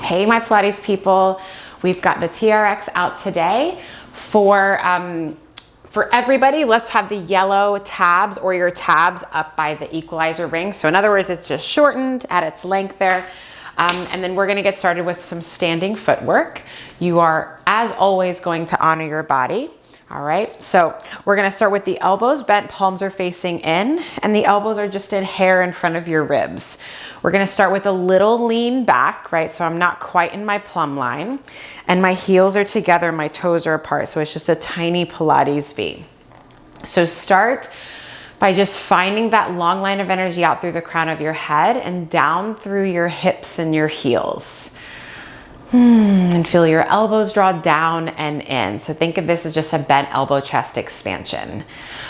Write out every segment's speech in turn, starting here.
Hey, my Pilates people, we've got the TRX out today for everybody. Let's have the yellow tabs or your tabs up by the equalizer ring. So in other words, it's just shortened at its length there. And then we're gonna get started with some standing footwork. You are, as always, going to honor your body. All right, so we're gonna start with the elbows bent, palms are facing in, and the elbows are just in hair in front of your ribs. We're gonna start with a little lean back, right? So I'm not quite in my plumb line, and my heels are together, my toes are apart, so it's just a tiny Pilates V. So start by just finding that long line of energy out through the crown of your head and down through your hips and your heels. And feel your elbows draw down and in. So think of this as just a bent elbow chest expansion.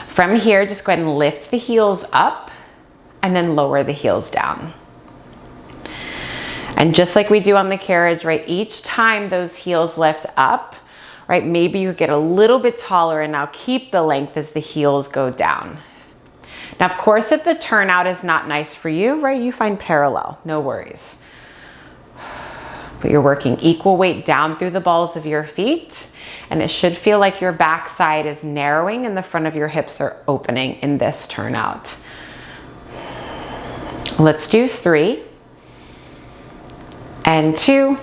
From here, just go ahead and lift the heels up and then lower the heels down. And just like we do on the carriage, right, each time those heels lift up, right, maybe you get a little bit taller and now keep the length as the heels go down. Now, of course, if the turnout is not nice for you, right, you find parallel, no worries. But you're working equal weight down through the balls of your feet, and it should feel like your backside is narrowing and the front of your hips are opening in this turnout. Let's do 3, and 2,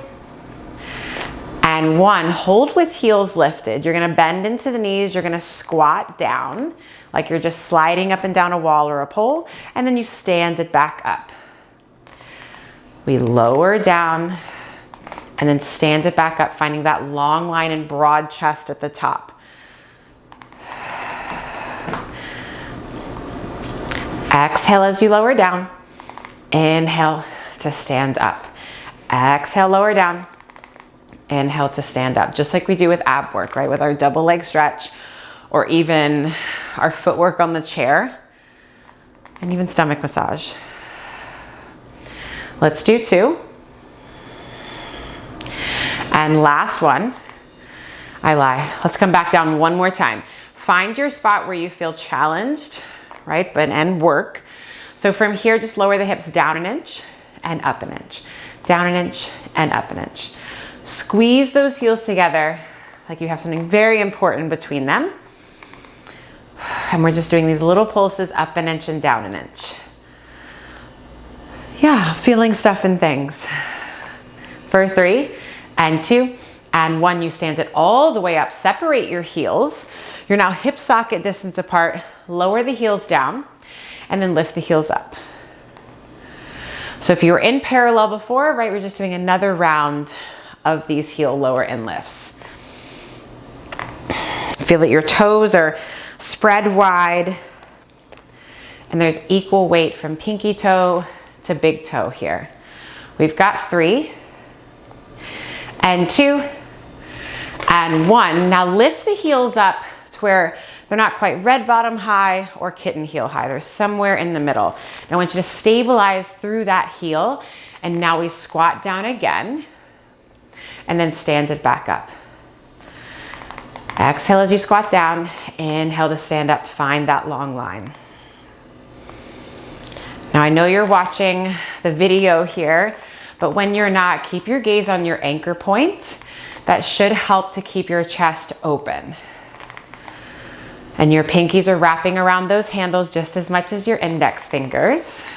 and 1. Hold with heels lifted. You're gonna bend into the knees, you're gonna squat down, like you're just sliding up and down a wall or a pole, and then you stand it back up. We lower down, and then stand it back up, finding that long line and broad chest at the top. Exhale as you lower down. Inhale to stand up. Exhale, lower down. Inhale to stand up. Just like we do with ab work, right? With our double leg stretch, or even our footwork on the chair, and even stomach massage. Let's do 2. And last one, I lie. Let's come back down one more time. Find your spot where you feel challenged, right? And work. So from here, just lower the hips down an inch and up an inch. Down an inch and up an inch. Squeeze those heels together like you have something very important between them. And we're just doing these little pulses up an inch and down an inch. Yeah, feeling stuff and things. For 3, and 2, and 1, you stand it all the way up. Separate your heels. You're now hip socket distance apart. Lower the heels down, and then lift the heels up. So if you were in parallel before, right, we're just doing another round of these heel lower and lifts. Feel that your toes are spread wide, and there's equal weight from pinky toe to big toe here. We've got 3, and 2, and 1. Now lift the heels up to where they're not quite red bottom high or kitten heel high. They're somewhere in the middle. And I want you to stabilize through that heel. And now we squat down again and then stand it back up. Exhale as you squat down. Inhale to stand up to find that long line. Now I know you're watching the video here, but when you're not, keep your gaze on your anchor point. That should help to keep your chest open. And your pinkies are wrapping around those handles just as much as your index fingers.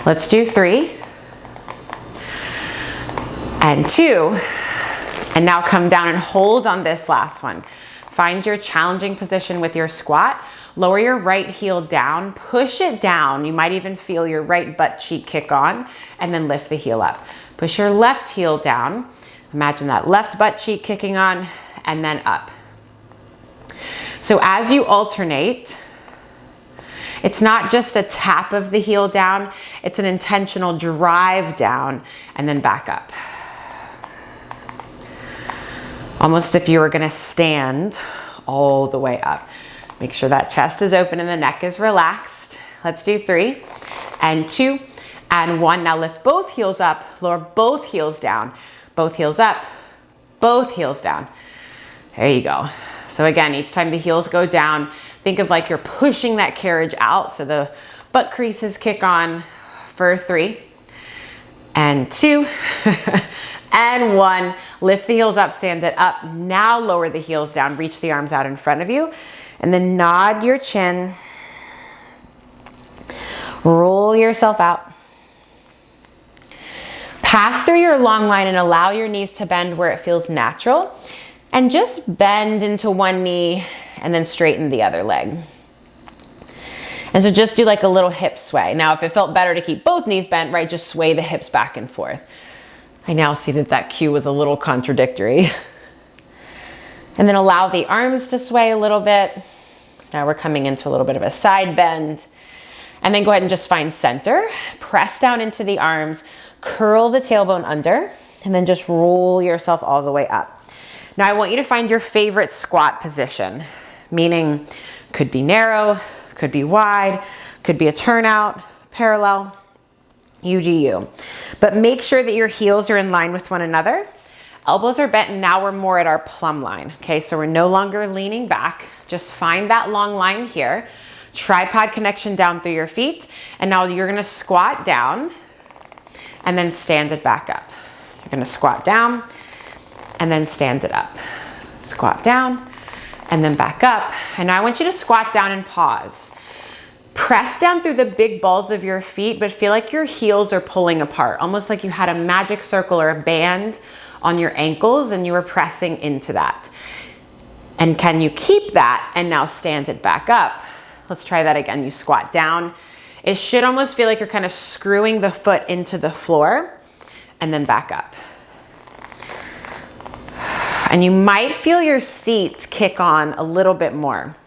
Let's do 3, and 2, and now come down and hold on this last one. Find your challenging position with your squat. Lower your right heel down, push it down. You might even feel your right butt cheek kick on, and then lift the heel up. Push your left heel down. Imagine that left butt cheek kicking on, and then up. So as you alternate, it's not just a tap of the heel down, it's an intentional drive down and then back up. Almost if you were gonna stand all the way up. Make sure that chest is open and the neck is relaxed. Let's do 3, and 2, and 1. Now lift both heels up, lower both heels down, both heels up, both heels down. There you go. So again, each time the heels go down, think of like you're pushing that carriage out so the butt creases kick on for 3, and 2, and 1. Lift the heels up, stand it up. Now lower the heels down, reach the arms out in front of you, and then nod your chin. Roll yourself out. Pass through your long line and allow your knees to bend where it feels natural. And just bend into one knee and then straighten the other leg. And so just do like a little hip sway. Now, if it felt better to keep both knees bent, right, just sway the hips back and forth. I now see that that cue was a little contradictory. And then allow the arms to sway a little bit. So now we're coming into a little bit of a side bend. And then go ahead and just find center. Press down into the arms, curl the tailbone under, and then just roll yourself all the way up. Now I want you to find your favorite squat position, meaning could be narrow, could be wide, could be a turnout, parallel, you do you. But make sure that your heels are in line with one another. Elbows are bent, and now we're more at our plumb line. Okay, so we're no longer leaning back. Just find that long line here. Tripod connection down through your feet. And now you're gonna squat down and then stand it back up. You're gonna squat down and then stand it up. Squat down and then back up. And now I want you to squat down and pause. Press down through the big balls of your feet, but feel like your heels are pulling apart, almost like you had a magic circle or a band on your ankles and you were pressing into that. And can you keep that and now stand it back up? Let's try that again. You squat down. It should almost feel like you're kind of screwing the foot into the floor and then back up. And you might feel your seat kick on a little bit more.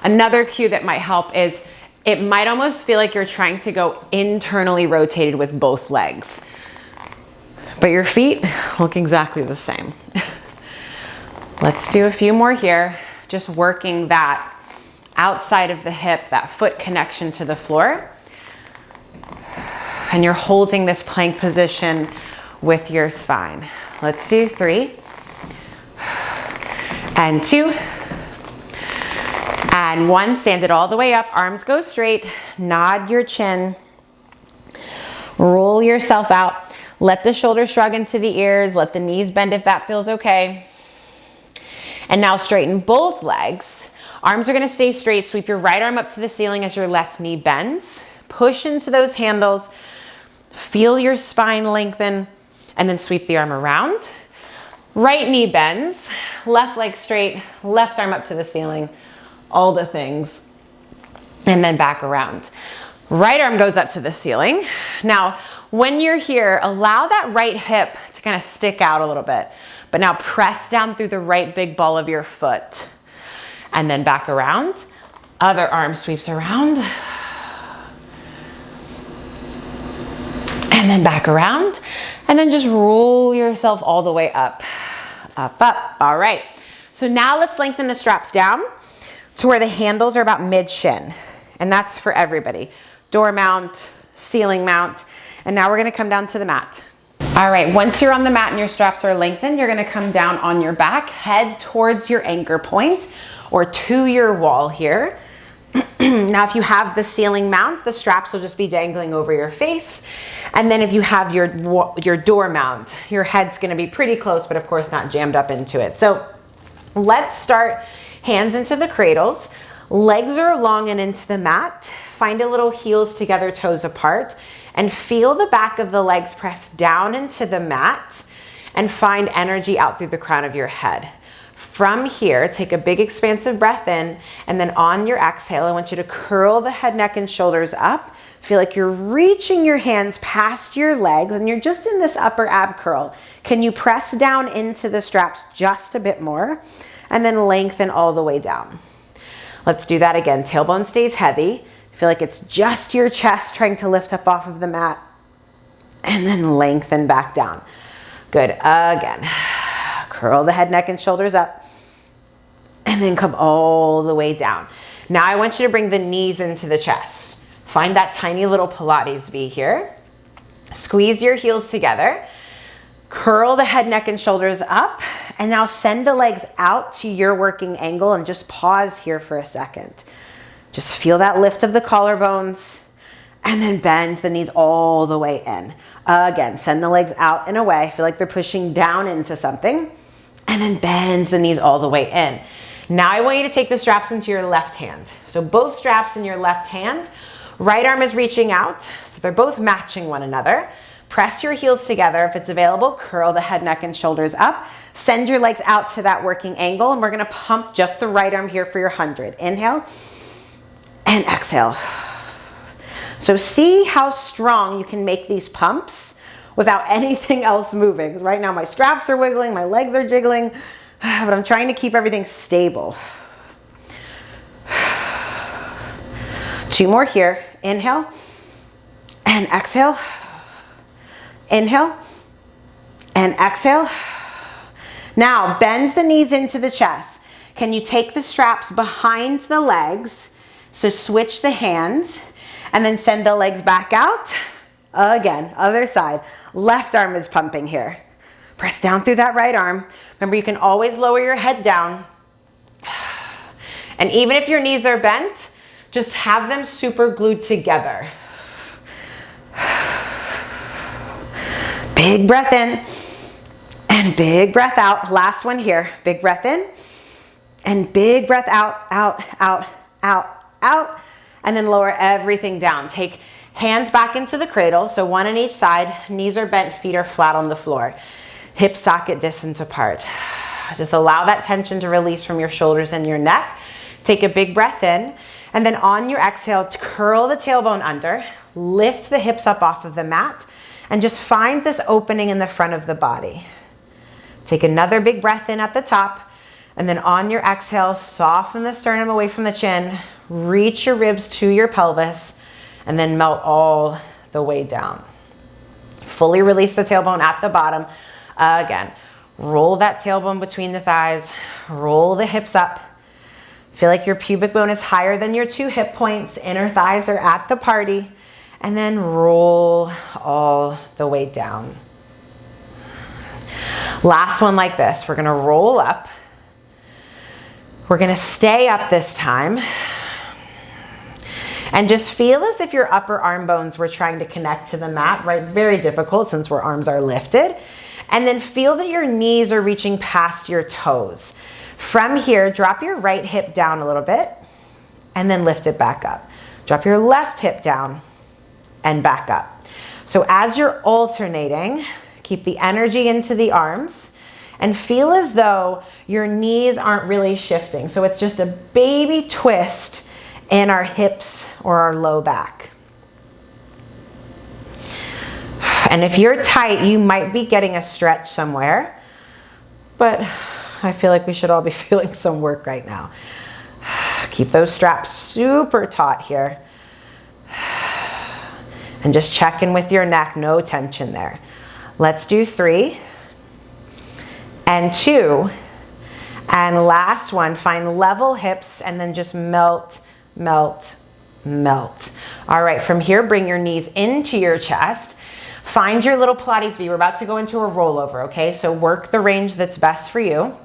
Another cue that might help is it might almost feel like you're trying to go internally rotated with both legs, but your feet look exactly the same. Let's do a few more here, just working that outside of the hip, that foot connection to the floor. And you're holding this plank position with your spine. Let's do 3, and 2, and 1. Stand it all the way up, arms go straight, nod your chin, roll yourself out, let the shoulders shrug into the ears, let the knees bend if that feels okay. And now straighten both legs. Arms are gonna stay straight. Sweep your right arm up to the ceiling as your left knee bends. Push into those handles, feel your spine lengthen, and then sweep the arm around. Right knee bends, left leg straight, left arm up to the ceiling, all the things, and then back around. Right arm goes up to the ceiling. Now, when you're here, allow that right hip to kind of stick out a little bit, but now press down through the right big ball of your foot, and then back around. Other arm sweeps around, and then back around, and then just roll yourself all the way up, up, up. All right. So now let's lengthen the straps down to where the handles are about mid-shin. And that's for everybody. Door mount, ceiling mount. And now we're gonna come down to the mat. All right, once you're on the mat and your straps are lengthened, you're gonna come down on your back, head towards your anchor point or to your wall here. Now, if you have the ceiling mount, the straps will just be dangling over your face. And then if you have your door mount, your head's gonna be pretty close, but of course not jammed up into it. So let's start hands into the cradles. Legs are long and into the mat. Find a little heels together, toes apart, and feel the back of the legs press down into the mat and find energy out through the crown of your head. From here, take a big expansive breath in, and then on your exhale, I want you to curl the head, neck, and shoulders up. Feel like you're reaching your hands past your legs and you're just in this upper ab curl. Can you press down into the straps just a bit more and then lengthen all the way down? Let's do that again. Tailbone stays heavy. Feel like it's just your chest trying to lift up off of the mat and then lengthen back down. Good. Again. Curl the head, neck, and shoulders up and then come all the way down. Now I want you to bring the knees into the chest. Find that tiny little Pilates V here. Squeeze your heels together. Curl the head, neck, and shoulders up. And now send the legs out to your working angle and just pause here for a second. Just feel that lift of the collarbones and then bend the knees all the way in. Again, send the legs out and away. Feel like they're pushing down into something. And then bend the knees all the way in. Now I want you to take the straps into your left hand. So both straps in your left hand. Right arm is reaching out, so they're both matching one another. Press your heels together. If it's available, curl the head, neck, and shoulders up. Send your legs out to that working angle, and we're gonna pump just the right arm here for your 100. Inhale and exhale. So see how strong you can make these pumps without anything else moving. 'Cause right now my straps are wiggling, my legs are jiggling, but I'm trying to keep everything stable. 2 more here. Inhale and exhale. Inhale and exhale. Now bend the knees into the chest. Can you take the straps behind the legs? So switch the hands and then send the legs back out. Again, other side. Left arm is pumping here. Press down through that right arm. Remember, you can always lower your head down. And even if your knees are bent, just have them super glued together. Big breath in and big breath out. Last one here. Big breath in and big breath out, out, out, out, out. And then lower everything down. Take hands back into the cradle. So one on each side. Knees are bent, feet are flat on the floor. Hip socket distance apart. Just allow that tension to release from your shoulders and your neck. Take a big breath in. And then on your exhale, curl the tailbone under, lift the hips up off of the mat, and just find this opening in the front of the body. Take another big breath in at the top, and then on your exhale, soften the sternum away from the chin, reach your ribs to your pelvis, and then melt all the way down. Fully release the tailbone at the bottom. Again, roll that tailbone between the thighs, roll the hips up. Feel like your pubic bone is higher than your 2 hip points. Inner thighs are at the party. And then roll all the way down. Last one like this. We're gonna roll up. We're gonna stay up this time. And just feel as if your upper arm bones were trying to connect to the mat, right? Very difficult since our arms are lifted. And then feel that your knees are reaching past your toes. From here, drop your right hip down a little bit and then lift it back up. Drop your left hip down and back up. So as you're alternating, keep the energy into the arms and feel as though your knees aren't really shifting. So it's just a baby twist in our hips or our low back. And if you're tight, you might be getting a stretch somewhere, but I feel like we should all be feeling some work right now. Keep those straps super taut here. And just check in with your neck, no tension there. Let's do 3 and 2. And last one, find level hips and then just melt, melt, melt. All right, from here, bring your knees into your chest. Find your little Pilates V. We're about to go into a rollover, okay? So work the range that's best for you.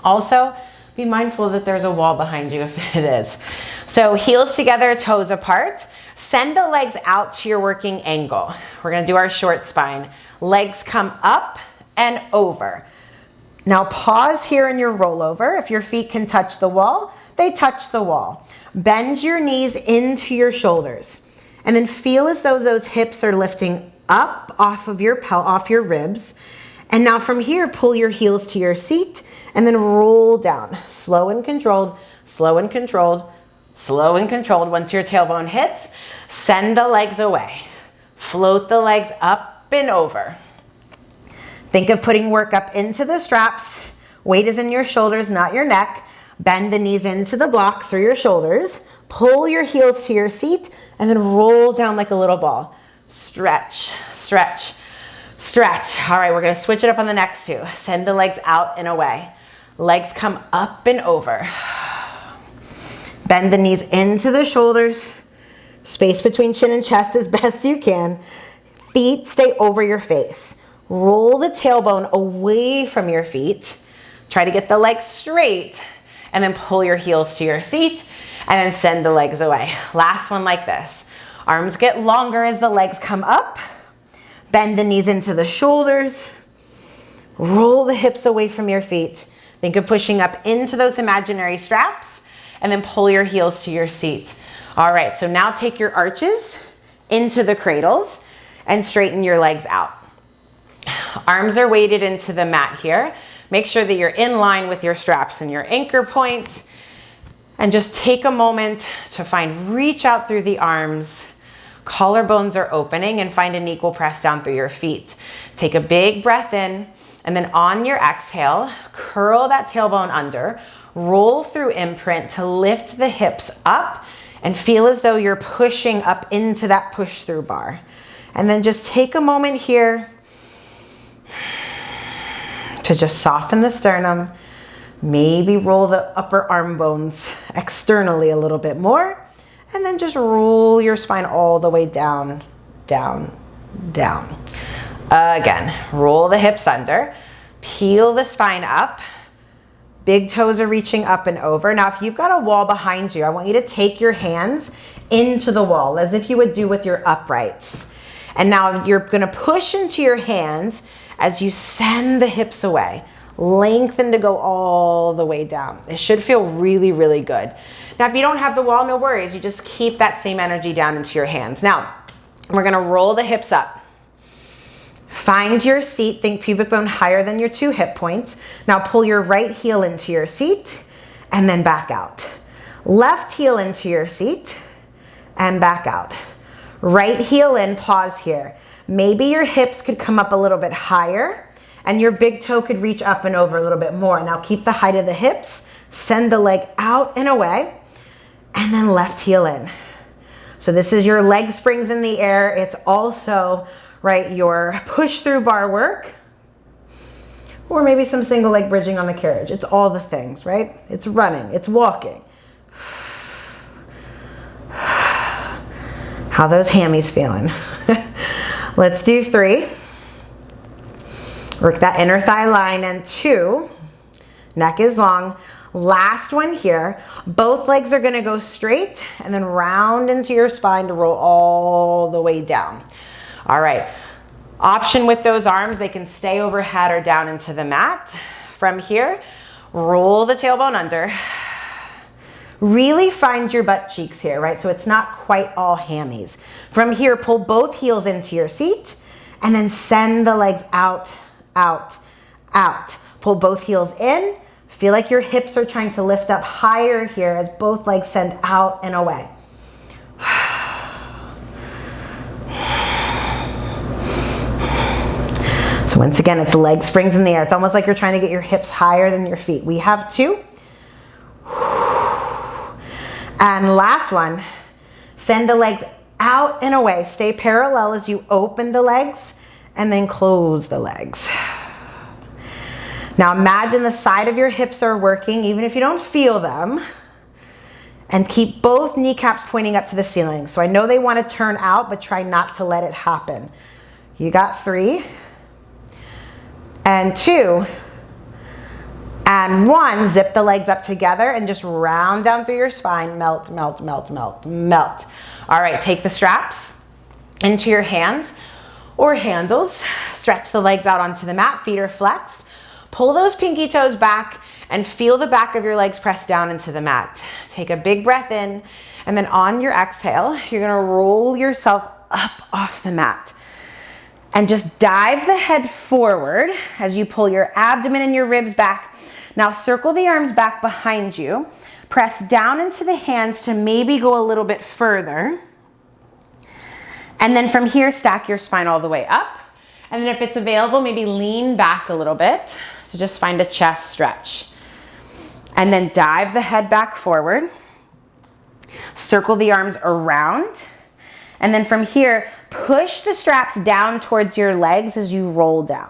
Also, be mindful that there's a wall behind you if it is. So heels together, toes apart. Send the legs out to your working angle. We're gonna do our short spine. Legs come up and over. Now pause here in your rollover. If your feet can touch the wall, they touch the wall. Bend your knees into your shoulders. And then feel as though those hips are lifting up off of your off your ribs. And now from here, pull your heels to your seat and then roll down. Slow and controlled, slow and controlled, slow and controlled. Once your tailbone hits, send the legs away. Float the legs up and over. Think of putting work up into the straps. Weight is in your shoulders, not your neck. Bend the knees into the blocks or your shoulders. Pull your heels to your seat and then roll down like a little ball. Stretch, stretch, stretch. All right, we're gonna switch it up on the next 2. Send the legs out and away. Legs come up and over. Bend the knees into the shoulders. Space between chin and chest as best you can. Feet stay over your face. Roll the tailbone away from your feet. Try to get the legs straight and then pull your heels to your seat and then send the legs away. Last one like this. Arms get longer as the legs come up. Bend the knees into the shoulders. Roll the hips away from your feet. Think of pushing up into those imaginary straps and then pull your heels to your seat. All right, so now take your arches into the cradles and straighten your legs out. Arms are weighted into the mat here. Make sure that you're in line with your straps and your anchor point. And just take a moment to reach out through the arms. Collarbones are opening, and find an equal press down through your feet. Take a big breath in, and then on your exhale, curl that tailbone under, roll through imprint to lift the hips up and feel as though you're pushing up into that push through bar. And then just take a moment here to just soften the sternum, maybe roll the upper arm bones externally a little bit more, and then just roll your spine all the way down, down, down. Again, roll the hips under, peel the spine up, big toes are reaching up and over. Now, if you've got a wall behind you, I want you to take your hands into the wall as if you would do with your uprights. And now you're gonna push into your hands as you send the hips away. Lengthen to go all the way down. It should feel really, really good. Now, if you don't have the wall, no worries. You just keep that same energy down into your hands. Now, we're gonna roll the hips up. Find your seat, think pubic bone higher than your 2 hip points. Now pull your right heel into your seat and then back out. Left heel into your seat and back out. Right heel in, pause here. Maybe your hips could come up a little bit higher and your big toe could reach up and over a little bit more. Now keep the height of the hips, send the leg out and away, and then left heel in. So this is your leg springs in the air. It's also, right, your push through bar work, or maybe some single leg bridging on the carriage. It's all the things, right? It's running, it's walking. How those hammies feeling? Let's do 3. Work that inner thigh line, and 2. Neck is long. Last one here. Both legs are gonna go straight and then round into your spine to roll all the way down. All right, option with those arms, they can stay overhead or down into the mat. From here, roll the tailbone under. Really find your butt cheeks here, right? So it's not quite all hammies. From here, pull both heels into your seat and then send the legs out, out, out. Pull both heels in. Feel like your hips are trying to lift up higher here as both legs send out and away. So once again, it's leg springs in the air. It's almost like you're trying to get your hips higher than your feet. We have 2. And last one, send the legs out and away. Stay parallel as you open the legs and then close the legs. Now imagine the side of your hips are working, even if you don't feel them. And keep both kneecaps pointing up to the ceiling. So I know they want to turn out, but try not to let it happen. You got 3. And 2, and 1, zip the legs up together and just round down through your spine, melt, melt, melt, melt, melt. All right, take the straps into your hands or handles, stretch the legs out onto the mat, feet are flexed, pull those pinky toes back and feel the back of your legs press down into the mat. Take a big breath in, and then on your exhale, you're gonna roll yourself up off the mat. And just dive the head forward as you pull your abdomen and your ribs back. Now circle the arms back behind you. Press down into the hands to maybe go a little bit further. And then from here, stack your spine all the way up. And then if it's available, maybe lean back a little bit to just find a chest stretch. And then dive the head back forward. Circle the arms around. And then from here, push the straps down towards your legs as you roll down.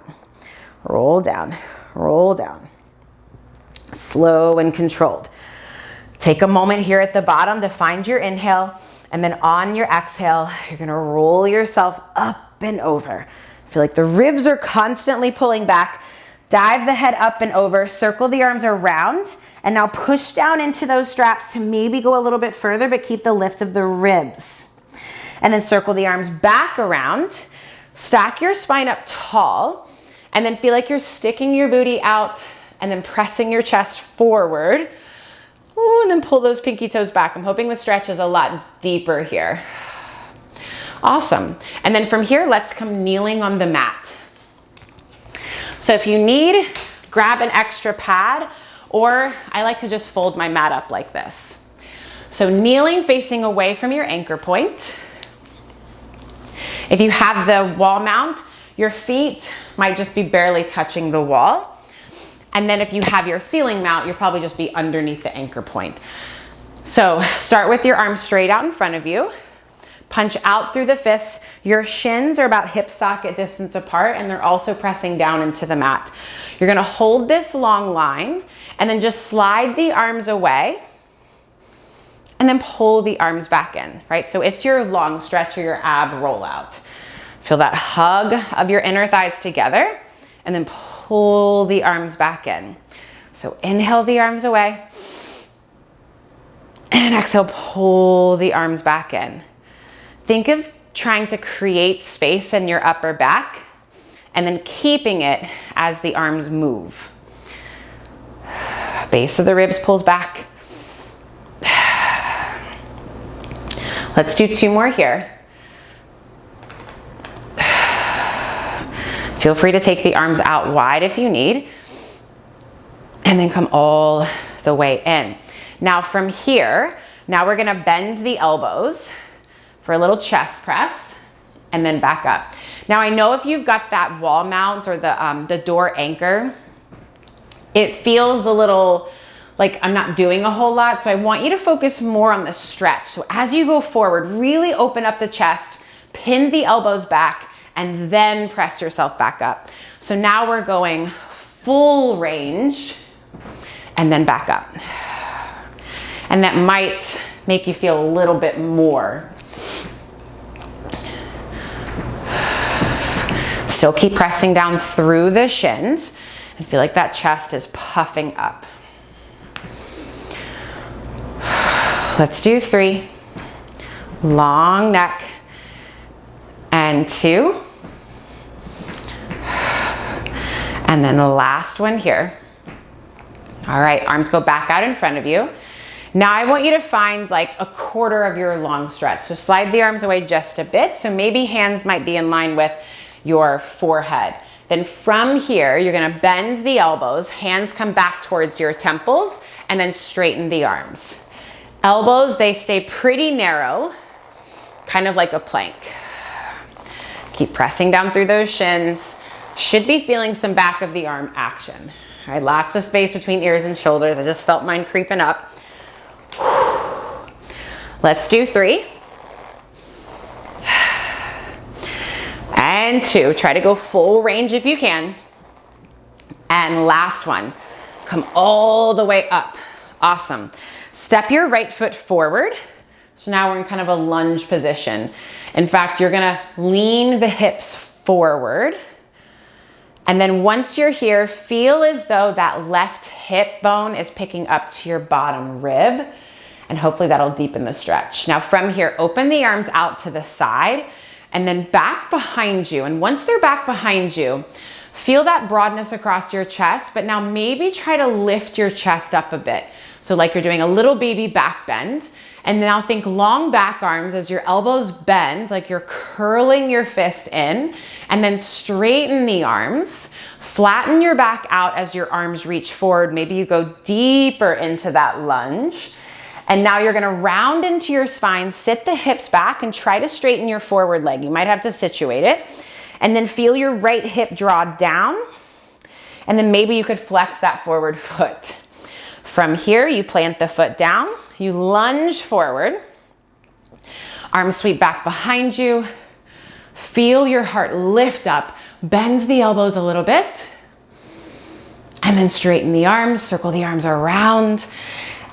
Roll down, roll down. Slow and controlled. Take a moment here at the bottom to find your inhale, and then on your exhale, you're gonna roll yourself up and over. Feel like the ribs are constantly pulling back. Dive the head up and over, circle the arms around, and now push down into those straps to maybe go a little bit further, but keep the lift of the ribs. And then circle the arms back around, Stack your spine up tall and then feel like you're sticking your booty out and then pressing your chest forward. Ooh, and then pull those pinky toes back. I'm hoping the stretch is a lot deeper here. Awesome. And then from here, let's come kneeling on the mat. So if you need, grab an extra pad, or I like to just fold my mat up like this. So kneeling, facing away from your anchor point. If you have the wall mount, your feet might just be barely touching the wall. And then if you have your ceiling mount, you'll probably just be underneath the anchor point. So start with your arms straight out in front of you. Punch out through the fists. Your shins are about hip socket distance apart, and they're also pressing down into the mat. You're gonna hold this long line and then just slide the arms away and then pull the arms back in, right? So it's your long stretch or your ab rollout. Feel that hug of your inner thighs together and then pull the arms back in. So inhale the arms away and exhale, pull the arms back in. Think of trying to create space in your upper back and then keeping it as the arms move. Base of the ribs pulls back. Let's do 2 more here. Feel free to take the arms out wide if you need, and then come all the way in. Now from here, now we're gonna bend the elbows for a little chest press, and then back up. Now I know if you've got that wall mount or the door anchor, it feels a little like I'm not doing a whole lot, so I want you to focus more on the stretch. So as you go forward, really open up the chest, pin the elbows back, and then press yourself back up. So now we're going full range and then back up. And that might make you feel a little bit more. Still keep pressing down through the shins and feel like that chest is puffing up. Let's do 3. Long neck. And 2. And then the last one here. All right, arms go back out in front of you. Now I want you to find like a quarter of your long stretch. So slide the arms away just a bit. So maybe hands might be in line with your forehead. Then from here, you're gonna bend the elbows, hands come back towards your temples, and then straighten the arms. Elbows, they stay pretty narrow, kind of like a plank. Keep pressing down through those shins. Should be feeling some back of the arm action. All right, lots of space between ears and shoulders. I just felt mine creeping up. Let's do 3. And 2. Try to go full range if you can. And last one. Come all the way up. Awesome. Step your right foot forward. So now we're in kind of a lunge position. In fact, you're gonna lean the hips forward. And then once you're here, feel as though that left hip bone is picking up to your bottom rib. And hopefully that'll deepen the stretch. Now from here, open the arms out to the side and then back behind you. And once they're back behind you, feel that broadness across your chest, but now maybe try to lift your chest up a bit. So like you're doing a little baby back bend. And now think long back arms as your elbows bend, like you're curling your fist in, and then straighten the arms. Flatten your back out as your arms reach forward. Maybe you go deeper into that lunge. And now you're gonna round into your spine, sit the hips back, and try to straighten your forward leg. You might have to situate it. And then feel your right hip draw down. And then maybe you could flex that forward foot. From here, you plant the foot down, you lunge forward, arms sweep back behind you, feel your heart lift up, bend the elbows a little bit, and then straighten the arms, circle the arms around,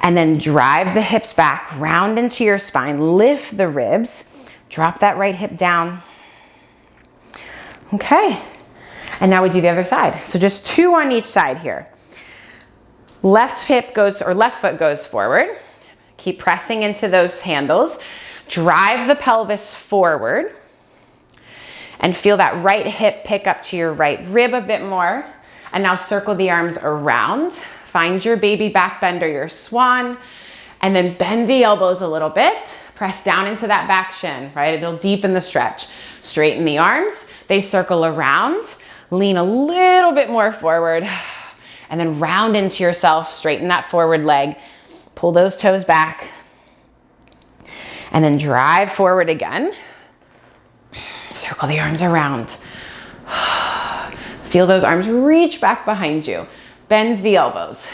and then drive the hips back, round into your spine, lift the ribs, drop that right hip down. Okay, and now we do the other side. So just 2 on each side here. Left foot goes forward. Keep pressing into those handles. Drive the pelvis forward. And feel that right hip pick up to your right rib a bit more. And now circle the arms around. Find your baby back bend or your swan. And then bend the elbows a little bit. Press down into that back shin, right? It'll deepen the stretch. Straighten the arms. They circle around. Lean a little bit more forward. And then round into yourself. Straighten that forward leg. Pull those toes back. And then drive forward again. Circle the arms around. Feel those arms reach back behind you. Bend the elbows.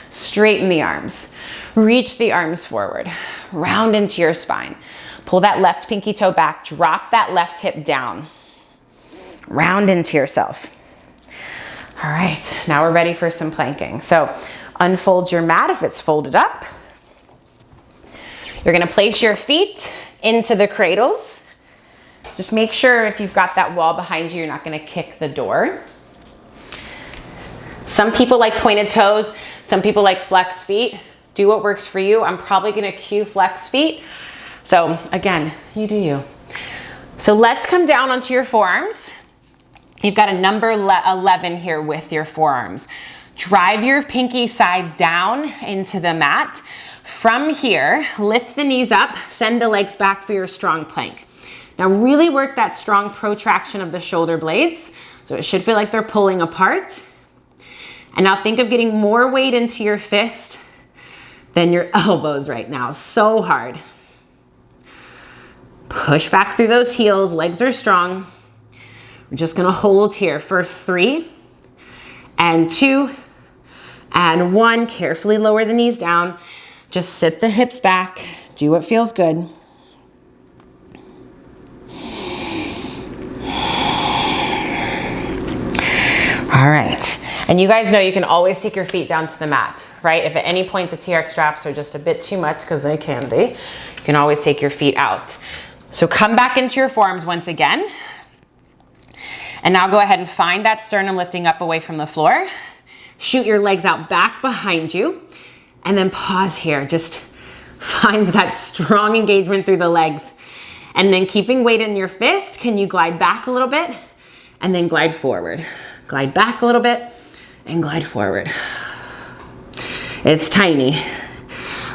Straighten the arms. Reach the arms forward. Round into your spine. Pull that left pinky toe back. Drop that left hip down. Round into yourself. All right, now we're ready for some planking. So unfold your mat if it's folded up. You're gonna place your feet into the cradles. Just make sure if you've got that wall behind you, you're not gonna kick the door. Some people like pointed toes, some people like flex feet. Do what works for you. I'm probably gonna cue flex feet. So again, you do you. So let's come down onto your forearms. You've got a number 11 here with your forearms. Drive your pinky side down into the mat. From here, lift the knees up, send the legs back for your strong plank. Now really work that strong protraction of the shoulder blades. So it should feel like they're pulling apart. And now think of getting more weight into your fist than your elbows right now. So hard. Push back through those heels, legs are strong. We're just gonna hold here for 3 and 2 and 1. Carefully lower the knees down. Just sit the hips back. Do what feels good. All right. And you guys know you can always take your feet down to the mat, right? If at any point the TRX straps are just a bit too much, because they can be, you can always take your feet out. So come back into your forearms once again. And now go ahead and find that sternum lifting up away from the floor. Shoot your legs out back behind you. And then pause here. Just find that strong engagement through the legs. And then keeping weight in your fist, can you glide back a little bit? And then glide forward. Glide back a little bit and glide forward. It's tiny.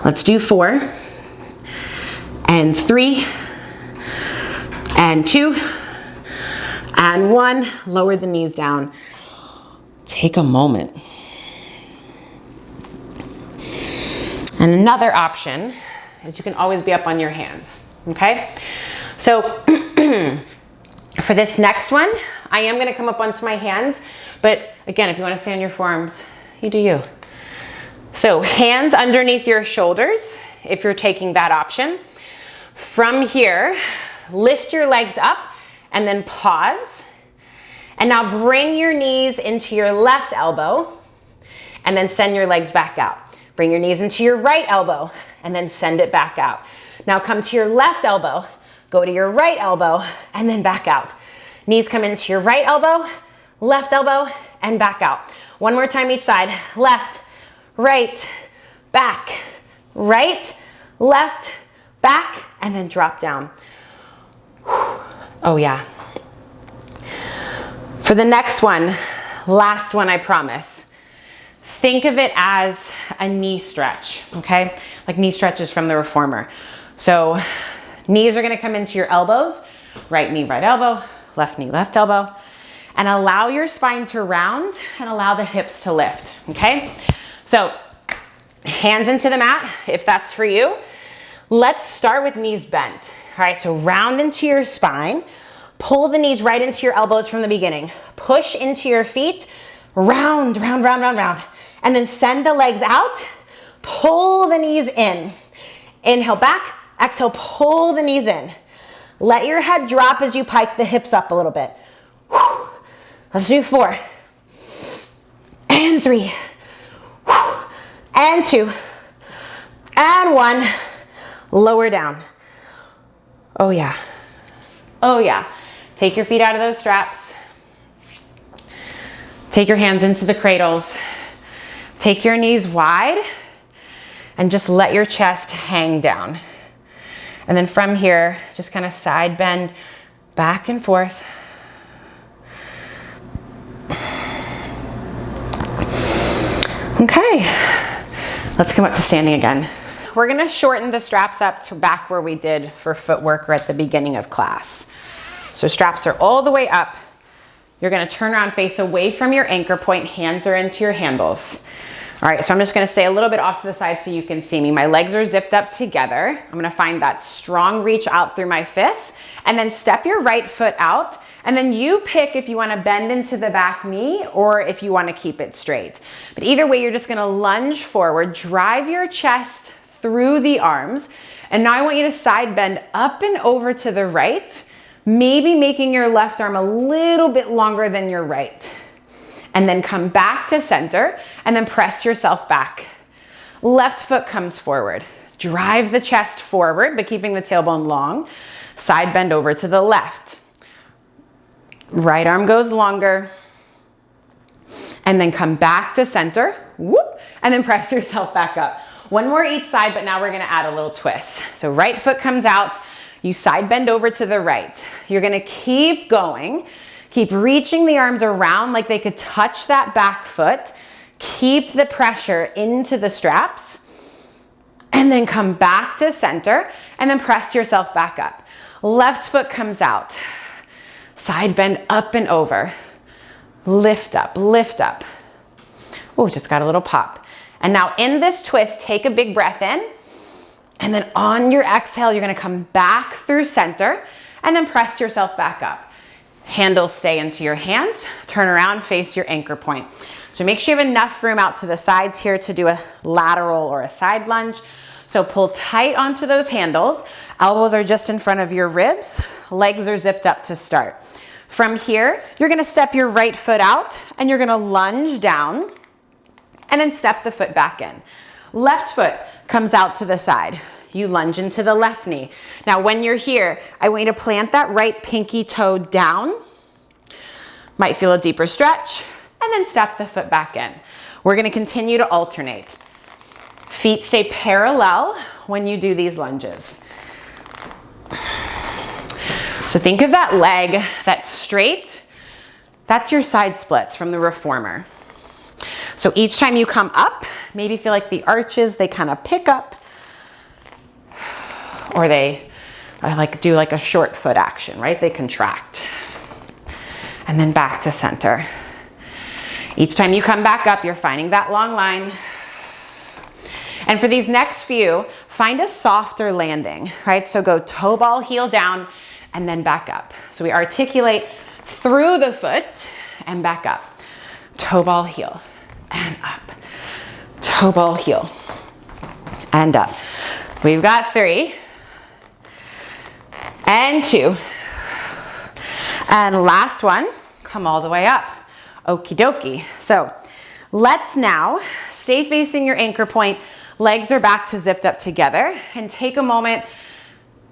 Let's do 4 and 3 and 2 and 1. Lower the knees down. Take a moment. And another option is you can always be up on your hands, okay? So for this next one, I am gonna come up onto my hands, but again, if you wanna stay on your forearms, you do you. So hands underneath your shoulders, if you're taking that option. From here, lift your legs up and then pause. And now bring your knees into your left elbow and then send your legs back out. Bring your knees into your right elbow and then send it back out. Now come to your left elbow, go to your right elbow and then back out. Knees come into your right elbow, left elbow, and back out. One more time each side. Left, right, back, right, left, back, and then drop down. Oh yeah. For the next one, last one I promise, think of it as a knee stretch, okay? Like knee stretches from the reformer. So knees are gonna come into your elbows, right knee, right elbow, left knee, left elbow, and allow your spine to round and allow the hips to lift, okay? So hands into the mat, if that's for you. Let's start with knees bent, all right? So round into your spine, pull the knees right into your elbows from the beginning. Push into your feet, round, round, round, round, round. And then send the legs out, pull the knees in. Inhale back, exhale, pull the knees in. Let your head drop as you pike the hips up a little bit. Let's do 4 and 3 and 2 and 1. Lower down. Oh yeah. Oh yeah. Take your feet out of those straps. Take your hands into the cradles. Take your knees wide and just let your chest hang down. And then from here, just kind of side bend Back and forth. Okay, let's come up to standing again. We're gonna shorten the straps up to back where we did for footwork or at the beginning of class. So straps are all the way up. You're gonna turn around, face away from your anchor point, hands are into your handles. All right, so I'm just gonna stay a little bit off to the side so you can see me. My legs are zipped up together. I'm gonna find that strong reach out through my fists, and then step your right foot out, and then you pick if you wanna bend into the back knee or if you wanna keep it straight. But either way, you're just gonna lunge forward, drive your chest through the arms, and now I want you to side bend up and over to the right, maybe making your left arm a little bit longer than your right. And then come back to center, and then press yourself back. Left foot comes forward. Drive the chest forward, but keeping the tailbone long. Side bend over to the left. Right arm goes longer. And then come back to center. Whoop, and then press yourself back up. One more each side, but now we're gonna add a little twist. So right foot comes out. You side bend over to the right. You're gonna keep going. Keep reaching the arms around like they could touch that back foot. Keep the pressure into the straps. And then come back to center and then press yourself back up. Left foot comes out. Side bend up and over. Lift up, lift up. Oh, just got a little pop. And now in this twist, take a big breath in. And then on your exhale, you're gonna come back through center and then press yourself back up. Handles stay into your hands, turn around, face your anchor point. So make sure you have enough room out to the sides here to do a lateral or a side lunge. So pull tight onto those handles. Elbows are just in front of your ribs. Legs are zipped up to start. From here, you're gonna step your right foot out and you're gonna lunge down and then step the foot back in. Left foot comes out to the side. You lunge into the left knee. Now when you're here, I want you to plant that right pinky toe down. Might feel a deeper stretch, and then step the foot back in. We're gonna continue to alternate. Feet stay parallel when you do these lunges. So think of that leg that's straight. That's your side splits from the reformer. So each time you come up, maybe feel like the arches, they kind of pick up, or they do like a short foot action, right? They contract. And then back to center. Each time you come back up, you're finding that long line. And for these next few, find a softer landing, right? So go toe ball, heel down, and then back up. So we articulate through the foot and back up. Toe ball, heel, and up. Toe ball, heel, and up. We've got 3. And 2. And last one, come all the way up. Okie dokie. So let's now stay facing your anchor point. Legs are back to zipped up together, and take a moment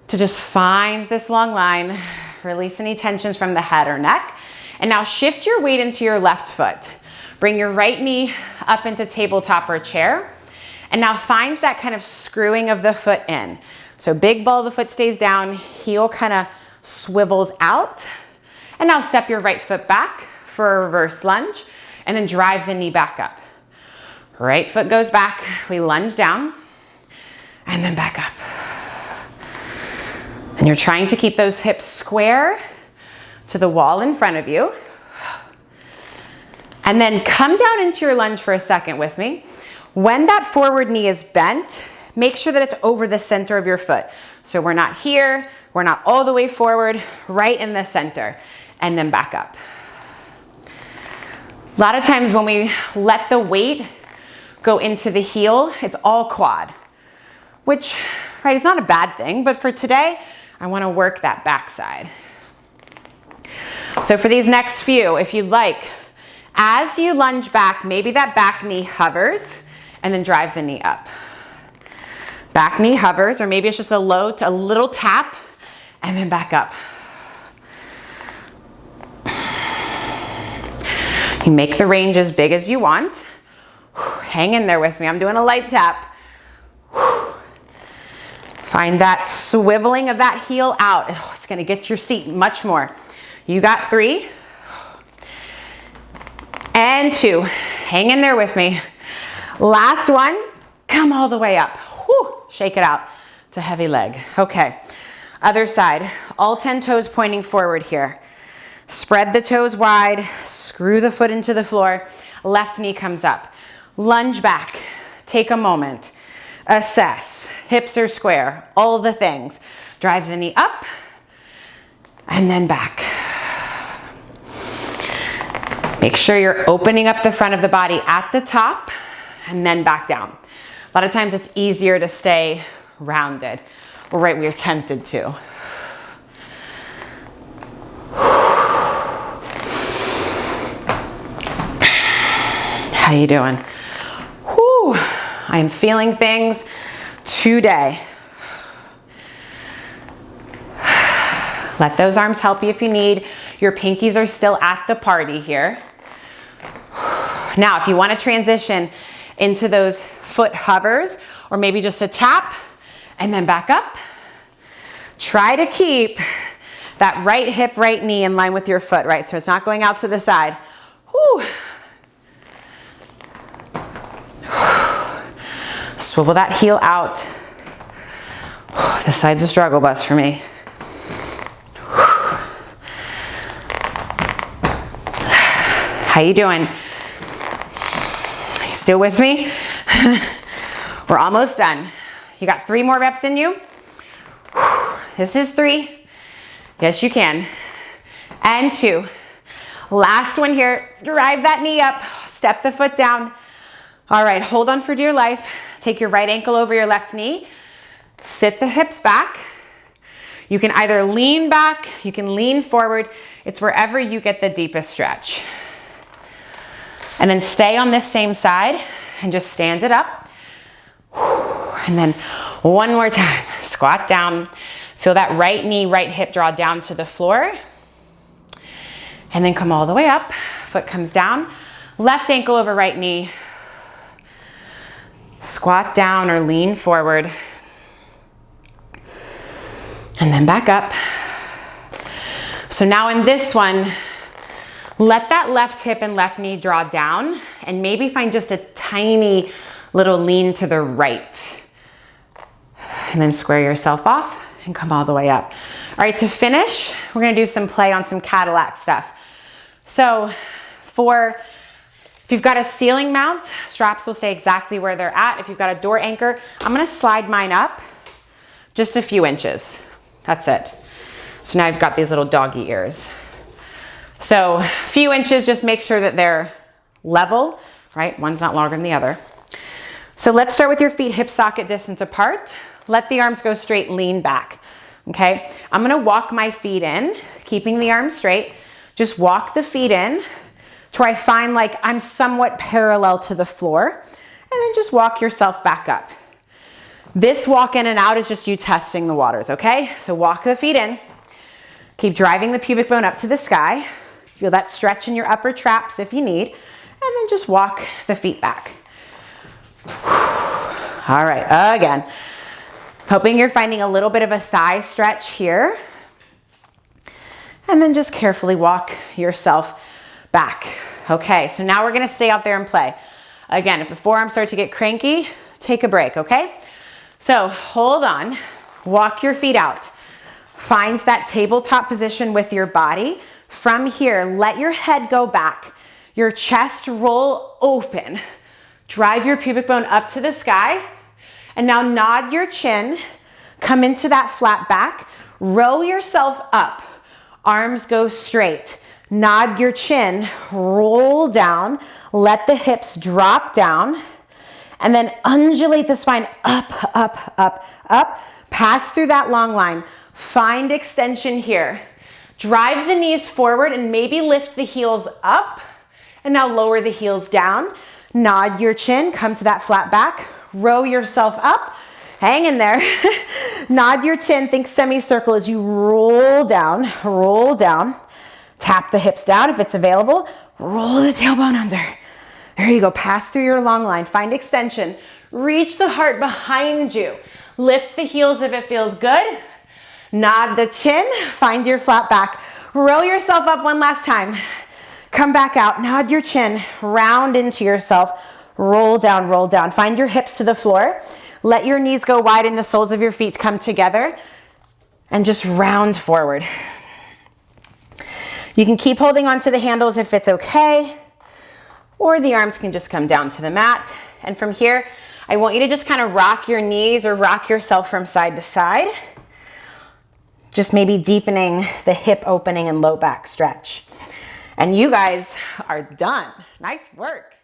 to just find this long line. Release any tensions from the head or neck. And now shift your weight into your left foot. Bring your right knee up into tabletop or chair. And now find that kind of screwing of the foot in. So big ball of the foot stays down, heel kind of swivels out. And now step your right foot back for a reverse lunge, and then drive the knee back up. Right foot goes back, we lunge down, and then back up. And you're trying to keep those hips square to the wall in front of you. And then come down into your lunge for a second with me. When that forward knee is bent, make sure that it's over the center of your foot. So we're not here, we're not all the way forward, right in the center, and then back up. A lot of times when we let the weight go into the heel, it's all quad, which, right, is not a bad thing, but for today, I wanna work that backside. So for these next few, if you'd like, as you lunge back, maybe that back knee hovers, and then drive the knee up. Back knee hovers, or maybe it's just a little tap, and then back up. You make the range as big as you want. Hang in there with me. I'm doing a light tap. Find that swiveling of that heel out. Oh, it's gonna get your seat much more. You got 3 and 2. Hang in there with me. Last one, come all the way up. Whew. Shake it out. It's a heavy leg. Okay, other side. All 10 toes pointing forward here. Spread the toes wide, screw the foot into the floor, left knee comes up. Lunge back, take a moment, assess, hips are square, all the things. Drive the knee up and then back. Make sure you're opening up the front of the body at the top and then back down. A lot of times it's easier to stay rounded, or right, we're tempted to. How you doing? Whew. I am feeling things today. Let those arms help you if you need. Your pinkies are still at the party here. Now, if you want to transition into those foot hovers, or maybe just a tap and then back up, try to keep that right hip, right knee in line with your foot, right? So it's not going out to the side. Whew. Swivel that heel out. This side's a struggle bus for me. How you doing? You still with me? We're almost done. You got 3 more reps in you. This is 3. Yes, you can. And 2. Last one here. Drive that knee up. Step the foot down. All right, hold on for dear life. Take your right ankle over your left knee. Sit the hips back. You can either lean back, you can lean forward. It's wherever you get the deepest stretch. And then stay on this same side and just stand it up. And then one more time, squat down. Feel that right knee, right hip draw down to the floor. And then come all the way up. Foot comes down. Left ankle over right knee. Squat down or lean forward. And then back up. So now in this one, let that left hip and left knee draw down and maybe find just a tiny little lean to the right. And then square yourself off and come all the way up. All right, to finish, we're gonna do some play on some Cadillac stuff. So if you've got a ceiling mount, straps will stay exactly where they're at. If you've got a door anchor, I'm gonna slide mine up just a few inches. That's it. So now I've got these little doggy ears. So a few inches, just make sure that they're level, right? One's not longer than the other. So let's start with your feet hip socket distance apart. Let the arms go straight, lean back, okay? I'm gonna walk my feet in, keeping the arms straight. Just walk the feet in to where I find like I'm somewhat parallel to the floor, and then just walk yourself back up. This walk in and out is just you testing the waters, okay? So walk the feet in, keep driving the pubic bone up to the sky. Feel that stretch in your upper traps if you need, and then just walk the feet back. All right, again. Hoping you're finding a little bit of a thigh stretch here. And then just carefully walk yourself back. Okay, so now we're gonna stay out there and play. Again, if the forearms start to get cranky, take a break, okay? So hold on, walk your feet out. Find that tabletop position with your body. From here, let your head go back. Your chest roll open. Drive your pubic bone up to the sky. And now nod your chin. Come into that flat back. Row yourself up. Arms go straight. Nod your chin. Roll down. Let the hips drop down. And then undulate the spine up, up, up, up. Pass through that long line. Find extension here. Drive the knees forward and maybe lift the heels up. And now lower the heels down. Nod your chin, come to that flat back. Row yourself up. Hang in there. Nod your chin, think semicircle as you roll down, roll down. Tap the hips down if it's available. Roll the tailbone under. There you go, pass through your long line. Find extension. Reach the heart behind you. Lift the heels if it feels good. Nod the chin, find your flat back. Roll yourself up one last time. Come back out, nod your chin, round into yourself, roll down, roll down. Find your hips to the floor. Let your knees go wide and the soles of your feet come together and just round forward. You can keep holding on to the handles if it's okay, or the arms can just come down to the mat. And from here, I want you to just kind of rock your knees or rock yourself from side to side. Just maybe deepening the hip opening and low back stretch. And you guys are done. Nice work.